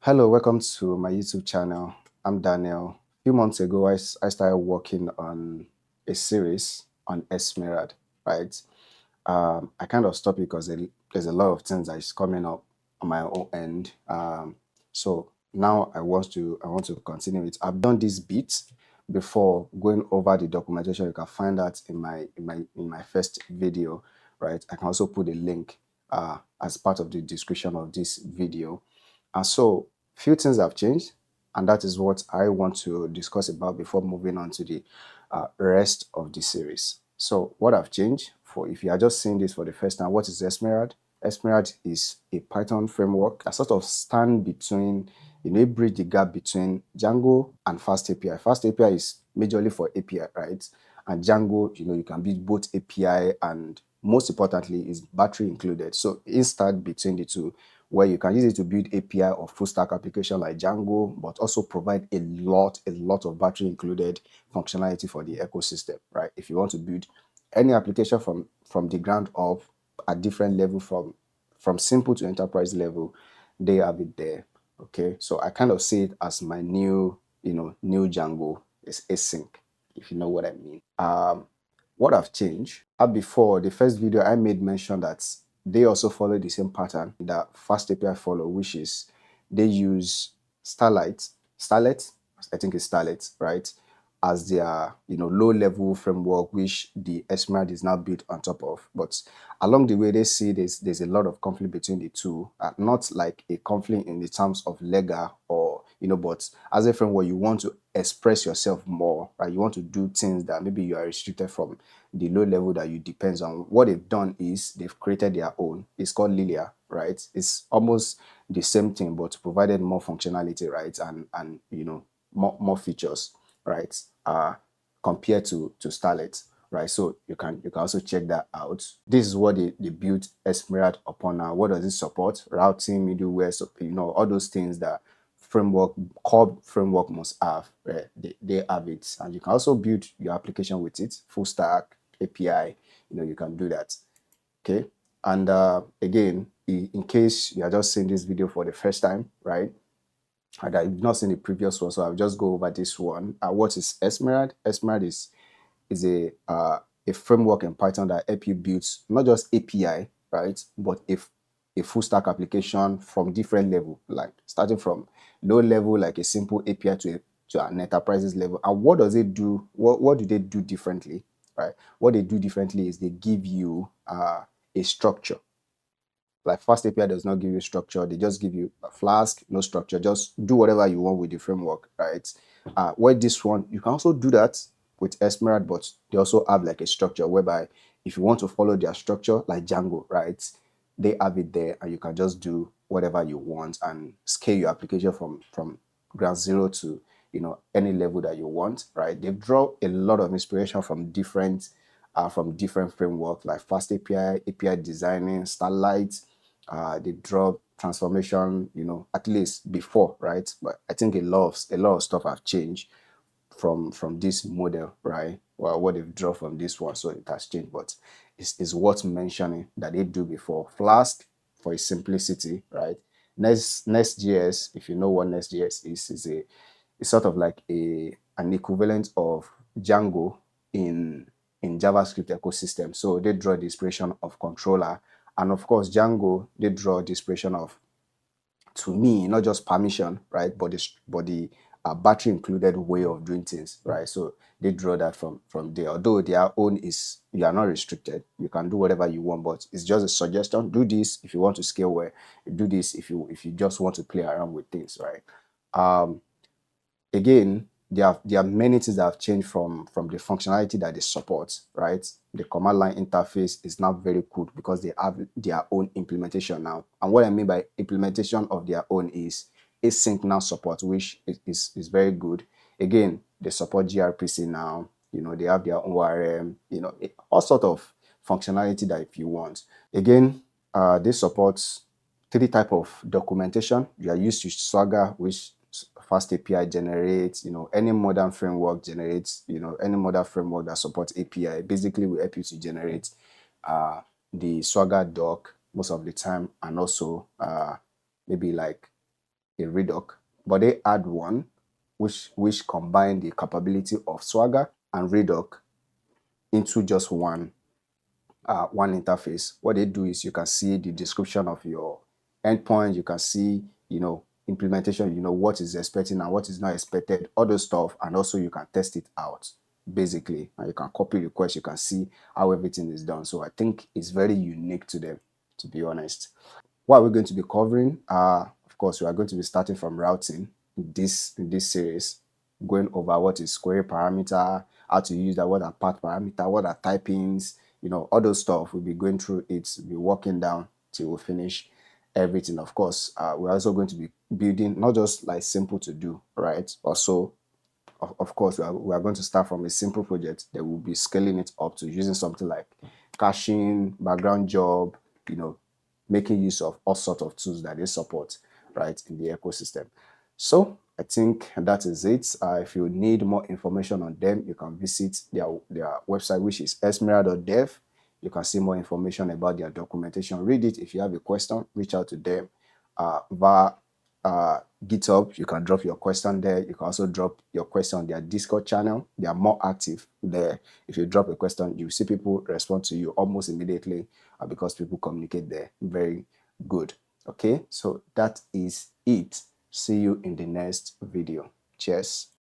Hello, welcome to my YouTube channel. I'm Daniel. A few months ago, I started working on a series on Esmerald, right? I kind of stopped because there's a lot of things that is coming up on my own end. So now I want to continue it. I've done this bit before going over the documentation. You can find that in my first video, right? I can also put a link as part of the description of this video. And so few things have changed, and that is what I want to discuss about before moving on to the rest of the series. So what have changed? For if you are just seeing this for the first time, what is Esmerald? Esmerald is a Python framework that sort of stand between, bridge the gap between Django and Fast API. Fast API is majorly for API, right? And Django, you can build both API and most importantly is battery included. So it's start between the two, where you can use it to build API or full stack application like Django, but also provide a lot of battery included functionality for the ecosystem, right? If you want to build any application from the ground up at different level, from simple to enterprise level, they have it there. Okay, so I kind of see it as my new Django is async, if you know what I mean. What have changed? Before the first video, I made mention that they also follow the same pattern that Fast API follow, which is they use Starlette, I think it's Starlette, right, as their low-level framework, which the Esmerald is now built on top of. But along the way, they see there's a lot of conflict between the two, not like a conflict in the terms of legal or but as a framework, you want to express yourself more, right? You want to do things that maybe you are restricted from the low level that you depends on. What they've done is they've created their own. It's called Lylia, right? It's almost the same thing, but provided more functionality, right? And more features, right? Compared to Starlette, right? So you can also check that out. This is what they built Esmerald upon. Now, what does it support? Routing, middleware, so all those things that core framework must have. Right? They have it, and you can also build your application with it, full stack API. You can do that. Okay, and again, in case you are just seeing this video for the first time, right, and I've not seen the previous one, so I'll just go over this one. What is Esmerald? Esmerald is a framework in Python that help you build not just API, right, but a full stack application from different level, like starting from low level, like a simple API to an enterprises level. And what does it do? What do they do differently, right? What they do differently is they give you a structure. Like Fast API does not give you structure; they just give you a Flask, no structure. Just do whatever you want with the framework, right? Where this one, you can also do that with Esmerald, but they also have like a structure whereby if you want to follow their structure, like Django, right? They have it there, and you can just do whatever you want and scale your application from ground zero to any level that you want, right? They've drawn a lot of inspiration from different frameworks like Fast API, API designing, Starlight. They draw transformation, at least before, right? But I think a lot of stuff have changed from this model, right? Well, what they've drawn from this one, so it has changed, but it's worth mentioning that they do before. Flask for its simplicity, right? Next.js, if you know what Next.js is it's sort of like an equivalent of Django in JavaScript ecosystem. So they draw the inspiration of controller, and of course Django they draw the inspiration of, to me, not just permission, right, but the battery included way of doing things, right? So they draw that from there. Although their own is you are not restricted, you can do whatever you want, but it's just a suggestion. Do this if you want to scale well. Do this if you just want to play around with things, right? Again, there are many things that have changed from the functionality that they support, right? The command line interface is now very good because they have their own implementation now. And what I mean by implementation of their own is async now support, which is very good. Again, they support gRPC now. They have their own ORM, all sort of functionality that if you want. Again, they support three type of documentation. You are used to Swagger, which Fast API generates, any modern framework generates, any modern framework that supports API basically will help you to generate the Swagger doc most of the time, and also maybe like a Redoc, but they add one which combine the capability of Swagger and Redoc into just one interface. What they do is you can see the description of your endpoint, you can see, implementation, what is expected and what is not expected, other stuff, and also you can test it out basically. And you can copy requests, you can see how everything is done. So I think it's very unique to them, to be honest. What are we going to be covering? Of course, we are going to be starting from routing in this series, going over what is query parameter, how to use that, what are path parameter, what are typings, all those stuff. We'll be going through it, we'll be walking down till we finish everything. Of course, we're also going to be building not just like simple to do, right? Also, of course, we are going to start from a simple project that will be scaling it up to using something like caching, background job, making use of all sorts of tools that they support, right, in the ecosystem. So I think that is it. If you need more information on them, you can visit their website, which is esmerald.dev. You can see more information about their documentation. Read it. If you have a question, reach out to them via GitHub. You can drop your question there. You can also drop your question on their Discord channel. They are more active there. If you drop a question, you see people respond to you almost immediately because people communicate there very good. Okay, so that is it. See you in the next video. Cheers.